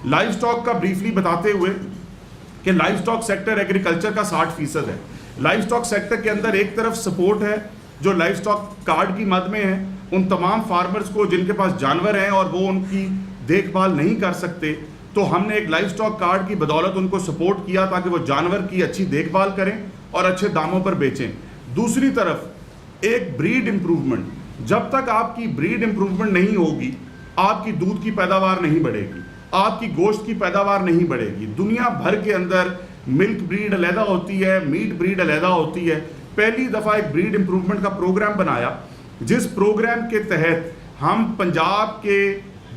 Life stock کا briefly بتاتے ہوئے کہ لائف سٹاک سیکٹر ایگریکلچر کا 60% ہے. لائف سٹاک سیکٹر کے اندر ایک طرف سپورٹ ہے جو لائف سٹاک کارڈ کی مد میں ہے ان تمام فارمرز کو جن کے پاس جانور ہیں اور وہ ان کی دیکھ بھال نہیں کر سکتے, تو ہم نے ایک لائف سٹاک کارڈ کی بدولت ان کو سپورٹ کیا تاکہ وہ جانور کی اچھی دیکھ بھال کریں اور اچھے داموں پر بیچیں. دوسری طرف ایک بریڈ امپروومنٹ, جب تک آپ کی بریڈ امپروومنٹ نہیں ہوگی آپ کی دودھ کی پیداوار نہیں بڑھے گی, آپ کی گوشت کی پیداوار نہیں بڑھے گی. دنیا بھر کے اندر ملک بریڈ علیحدہ ہوتی ہے, میٹ بریڈ علیحدہ ہوتی ہے. پہلی دفعہ ایک بریڈ امپروومنٹ کا پروگرام بنایا جس پروگرام کے تحت ہم پنجاب کے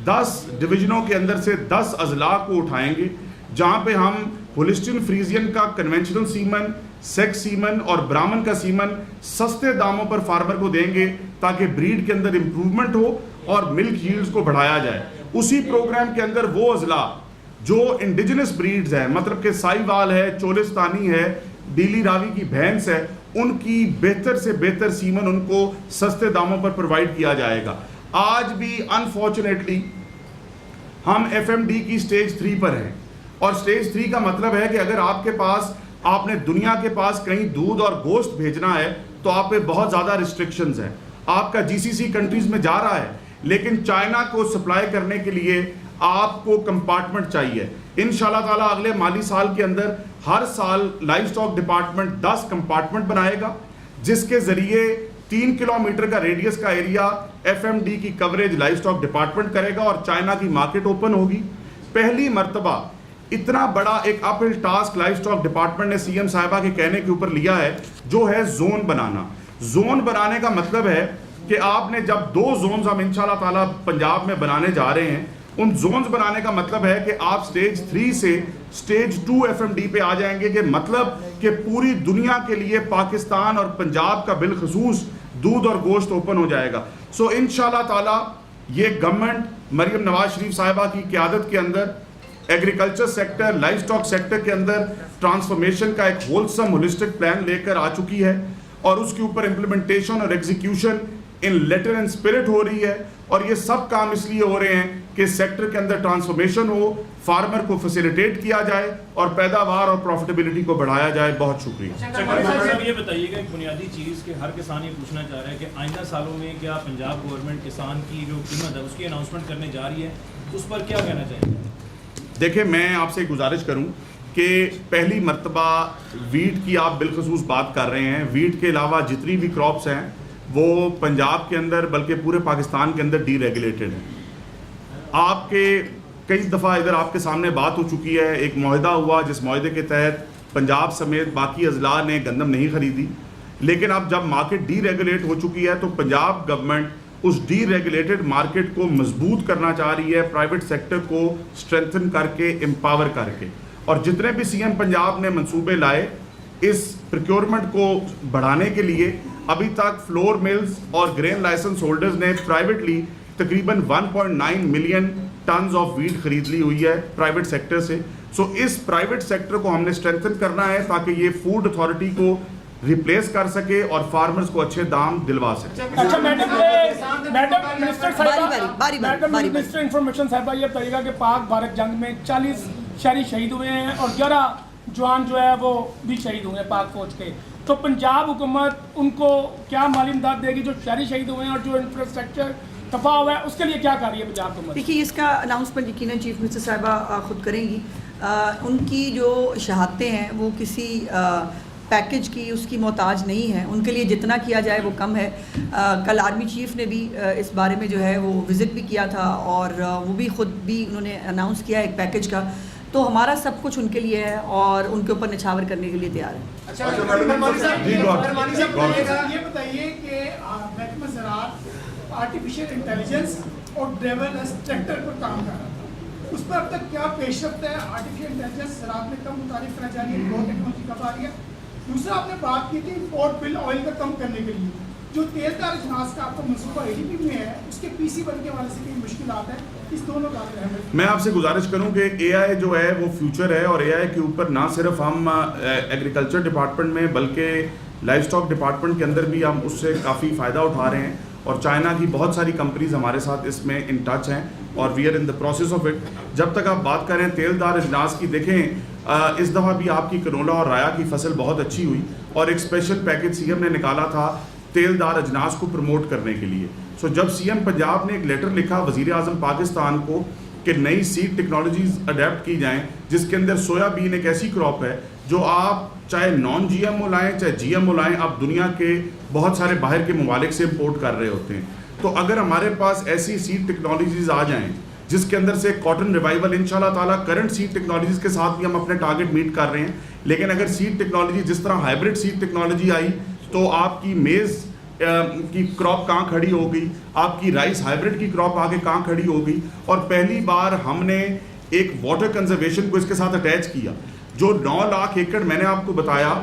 10 ڈویژنوں کے اندر سے 10 اضلاع کو اٹھائیں گے جہاں پہ ہم ہولسٹین فریزین کا کنونشنل سیمن, سیکس سیمن اور برامن کا سیمن سستے داموں پر فارمر کو دیں گے تاکہ بریڈ کے اندر امپروومنٹ ہو اور ملک ییلڈز کو بڑھایا جائے. اسی پروگرام کے اندر وہ اضلاع جو انڈیجنس بریڈز ہیں, مطلب کہ سائی وال ہے, چولستانی ہے, ڈیلی راوی کی بھینس ہے, ان کی بہتر سے بہتر سیمن ان کو سستے داموں پر پرووائڈ کیا جائے گا. آج بھی انفارچونیٹلی ہم ایف ایم ڈی کی سٹیج 3 پر ہیں, اور سٹیج 3 کا مطلب ہے کہ اگر آپ کے پاس, آپ نے دنیا کے پاس کہیں دودھ اور گوشت بھیجنا ہے تو آپ پہ بہت زیادہ ریسٹرکشنز ہیں. آپ کا جی سی سی کنٹریز میں جا رہا ہے لیکن چائنا کو سپلائی کرنے کے لیے آپ کو کمپارٹمنٹ چاہیے. انشاءاللہ تعالیٰ اگلے مالی سال کے اندر ہر سال لائف سٹاک ڈپارٹمنٹ 10 کمپارٹمنٹ بنائے گا جس کے ذریعے 3 کلومیٹر کا ریڈیس کا ایریا ایف ایم ڈی کی کوریج لائف سٹاک ڈپارٹمنٹ کرے گا اور چائنا کی مارکیٹ اوپن ہوگی. پہلی مرتبہ اتنا بڑا ایک اپ ہل ٹاسک لائف سٹاک ڈپارٹمنٹ نے سی ایم صاحبہ کے کہنے کے اوپر لیا ہے جو ہے زون بنانا. زون بنانے کا مطلب ہے کہ آپ نے جب 2 زونز ہم انشاءاللہ تعالیٰ پنجاب میں بنانے جا رہے ہیں, ان زونز بنانے کا مطلب ہے کہ آپ سٹیج 3 سے سٹیج 2 ایف ایم ڈی پہ آ جائیں گے, کہ مطلب کہ پوری دنیا کے لیے پاکستان اور پنجاب کا بالخصوص دودھ اور گوشت اوپن ہو جائے گا. سو انشاءاللہ تعالیٰ یہ گورنمنٹ مریم نواز شریف صاحبہ کی قیادت کے اندر agriculture sector, life stock sector کے اندر ٹرانسفارمیشن کا ایک ہولسم ہولسٹک پلان لے کر آ چکی ہے, اور اس کے اوپر امپلیمنٹیشن اور execution in letter and spirit ہو رہی ہے. اور یہ سب کام اس لیے ہو رہے ہیں کہ سیکٹر کے اندر ٹرانسفارمیشن ہو, فارمر کو فیسیلیٹیٹ کیا جائے اور پیداوار اور پروفیٹیبلٹی کو بڑھایا جائے. بہت شکریہ. یہ بتائیے گا ایک بنیادی چیز کہ ہر کسان یہ پوچھنا چاہ رہا ہے کہ آئندہ سالوں میں کیا پنجاب گورنمنٹ کسان کی جو قیمت ہے اس کی اناؤنسمنٹ کرنے جا رہی ہے, اس پر کیا کہنا چاہیں گے؟ دیکھیں, میں آپ سے گزارش کروں کہ پہلی مرتبہ ویٹ کی آپ بالخصوص بات کر رہے ہیں. ویٹ کے علاوہ جتنی بھی کراپس ہیں وہ پنجاب کے اندر بلکہ پورے پاکستان کے اندر ڈی ریگولیٹڈ ہیں. آپ کے کئی دفعہ ادھر آپ کے سامنے بات ہو چکی ہے, ایک معاہدہ ہوا جس معاہدے کے تحت پنجاب سمیت باقی اضلاع نے گندم نہیں خریدی, لیکن اب جب مارکیٹ ڈی ریگولیٹ ہو چکی ہے تو پنجاب گورنمنٹ اس ڈی ریگولیٹڈ مارکیٹ کو مضبوط کرنا چاہ رہی ہے, پرائیویٹ سیکٹر کو اسٹرینتھن کر کے, امپاور کر کے. اور جتنے بھی سی ایم پنجاب نے منصوبے لائے اس پروکیورمنٹ کو بڑھانے کے لیے, ابھی تک فلور ملز اور گرین لائسنس ہولڈرز نے پرائیویٹلی تقریباً 1.9 ملین ٹنز آف ویٹ خرید لی ہوئی ہے پرائیویٹ سیکٹر سے. سو اس پرائیویٹ سیکٹر کو ہم نے اسٹرینتھن کرنا ہے تاکہ یہ فوڈ اتھارٹی کو ریپلیس کر سکے اور فارمرز کو اچھے دام دلوا سکے. اچھا میڈم منسٹر انفارمیشن صاحبہ یہ بتائیے گا کہ پاک بھارت جنگ میں 40 شہری شہید ہوئے ہیں اور 11 جوان جو ہے وہ بھی شہید ہوئے ہیں پاک فوج کے, تو پنجاب حکومت ان کو کیا مالی امداد دے گی جو شہری شہید ہوئے ہیں اور جو انفراسٹرکچر تباہ ہوا ہے اس کے لیے کیا کر رہی ہے پنجاب حکومت؟ دیکھیے اس کا اناؤنسمنٹ یقیناً چیف منسٹر صاحبہ خود کریں گی. ان کی جو شہادتیں ہیں وہ کسی پیکج کی اس کی محتاج نہیں ہے, ان کے لیے جتنا کیا جائے وہ کم ہے. کل آرمی چیف نے بھی اس بارے میں جو ہے وہ وزٹ بھی کیا تھا اور وہ بھی خود بھی انہوں نے اناؤنس کیا ایک پیکج کا. تو ہمارا سب کچھ ان کے لیے ہے اور ان کے اوپر نچھاور کرنے کے لیے تیار ہے. اچھا یہ بتائیے کہ محکمہ زراعت آرٹیفیشیل انٹیلیجنس اور ڈرائیورلیس ٹریکٹر پر کام کر رہا ہے, اس پر اب تک کیا پیش رفت ہے؟ آرٹیفیشیل انٹیلیجنس زراعت میں کم متعارف کرائی جا رہی ہے, گرو ٹیکنالوجی کب آ رہی ہے؟ دوسرا آپ نے بات کی تھی امپورٹ بل آئل کا کم کرنے کے لیے, جو تیل دار اجناس کا آپ کا منصوبہ اے ڈی پی میں ہے اس کے پی سی بن کے حوالے سے کئی مشکلات ہیں, اس دونوں کا میں آپ سے گزارش کروں کہ اے آئی جو ہے وہ فیوچر ہے, اور اے آئی کے اوپر نہ صرف ہم ایگریکلچر ڈپارٹمنٹ میں بلکہ لائف سٹاک ڈپارٹمنٹ کے اندر بھی ہم اس سے کافی فائدہ اٹھا رہے ہیں, اور چائنا کی بہت ساری کمپنیز ہمارے ساتھ اس میں ان ٹچ ہیں. اور we are in the process of it. جب تک آپ بات کریں تیل دار اجناس کی, دیکھیں اس دفعہ بھی آپ کی کنولا اور رایا کی فصل بہت اچھی ہوئی, اور ایک اسپیشل پیکج سی ایم نے نکالا تھا تیل دار اجناس کو پروموٹ کرنے کے لیے. سو جب سی ایم پنجاب نے ایک لیٹر لکھا وزیر اعظم پاکستان کو کہ نئی سیڈ ٹیکنالوجیز اڈیپٹ کی جائیں, جس کے اندر سویا بین ایک ایسی کراپ ہے جو آپ چاہے نان جی ایم او لائیں چاہے جی ایم او لائیں, آپ دنیا کے بہت سارے باہر کے ممالک سے امپورٹ کر رہے ہوتے ہیں. تو اگر ہمارے پاس ایسی سیڈ ٹیکنالوجیز آ جائیں جس کے اندر سے کاٹن ریوائول انشاءاللہ تعالیٰ کرنٹ سیڈ ٹیکنالوجیز کے ساتھ بھی ہم اپنے ٹارگٹ میٹ کر رہے ہیں, لیکن اگر سیڈ ٹیکنالوجی جس طرح ہائبرڈ سیڈ ٹیکنالوجی آئی تو آپ کی میز کی کراپ کہاں کھڑی ہو گئی, آپ کی رائس ہائبرڈ کی کراپ آگے کہاں کھڑی ہو گئی. اور پہلی بار ہم نے ایک واٹر کنزرویشن کو اس کے ساتھ اٹیچ کیا. جو 9 لاکھ ایکڑ میں نے آپ کو بتایا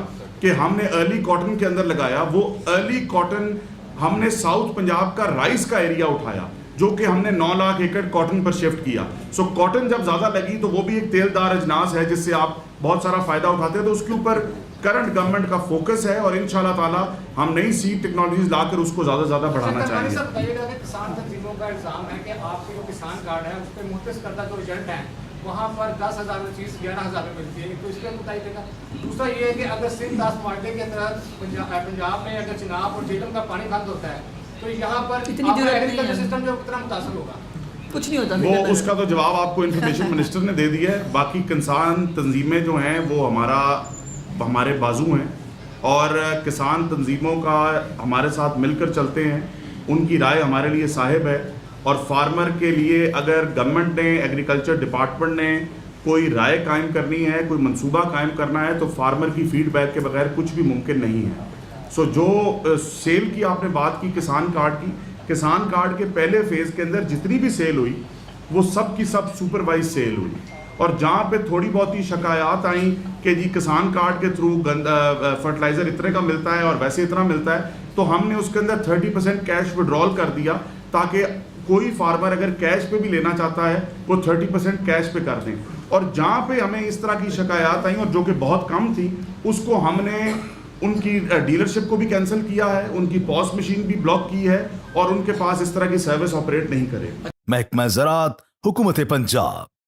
کہ ہم نے ارلی کاٹن کے اندر لگایا, وہ ارلی کاٹن ہم نے ساؤتھ پنجاب کا رائس کا ایریا اٹھایا جو کہ ہم نے 9 لاکھ ایکڑ کاٹن پر شفٹ کیا. سو کاٹن جب زیادہ لگی تو وہ بھی ایک تیل دار اجناس ہے جس سے آپ بہت سارا فائدہ اٹھاتے ہیں. تو اس کے اوپر کرنٹ گورنمنٹ کا فوکس ہے اور انشاءاللہ تعالی ہم نئی سیڈ ٹیکنالوجیز لا کر اس کو زیادہ زیادہ بڑھانا چاہیں گے. کسان تنظیموں کا الزام ہے کہ آپ کے جو کسان کارڈ ہے اس پہ مختص کردہ جو ایجنٹ ہیں وہاں پر 10,000 چیز 11,000 میں ملتی ہے, تو اس کے متعلق ہے. دوسرا یہ ہے کہ اگر سندھ 10 معاہدے کے تحت پنجاب میں اگر چناب اور جہلم کا پانی بند ہوتا ہے تو یہاں پر ایگریکلچر سسٹم جو کتنا متاثر ہوگا؟ کچھ نہیں ہوتا. وہ اس کا تو جواب آپ کو انفارمیشن منسٹر نے دے دیا ہے. باقی کسان تنظیمیں جو ہیں وہ ہمارے بازو ہیں, اور کسان تنظیموں کا ہمارے ساتھ مل کر چلتے ہیں, ان کی رائے ہمارے لیے صاحب ہے. اور فارمر کے لیے اگر گورنمنٹ نے ایگریکلچر ڈپارٹمنٹ نے کوئی رائے قائم کرنی ہے, کوئی منصوبہ قائم کرنا ہے, تو فارمر کی فیڈ بیک کے بغیر کچھ بھی ممکن نہیں ہے. سو جو سیل کی آپ نے بات کی کسان کارڈ کی, کسان کارڈ کے پہلے فیز کے اندر جتنی بھی سیل ہوئی وہ سب کی سب سپروائز سیل ہوئی. اور جہاں پہ تھوڑی بہت ہی شکایات آئیں کہ جی کسان کارڈ کے تھرو فرٹیلائزر اتنے کا ملتا ہے اور ویسے اتنا ملتا ہے, تو ہم نے اس کے اندر 30% کیش وڈرال کر دیا تاکہ کوئی فارمر اگر کیش پہ بھی لینا چاہتا ہے وہ 30% کیش پہ کر دیں. اور جہاں پہ ہمیں اس طرح کی شکایات آئیں اور جو کہ بہت کم تھی, اس کو ہم نے ان کی ڈیلرشپ کو بھی کینسل کیا ہے, ان کی پوس مشین بھی بلاک کی ہے, اور ان کے پاس اس طرح کی سروس آپریٹ نہیں کرے. محکمہ زراعت حکومت پنجاب.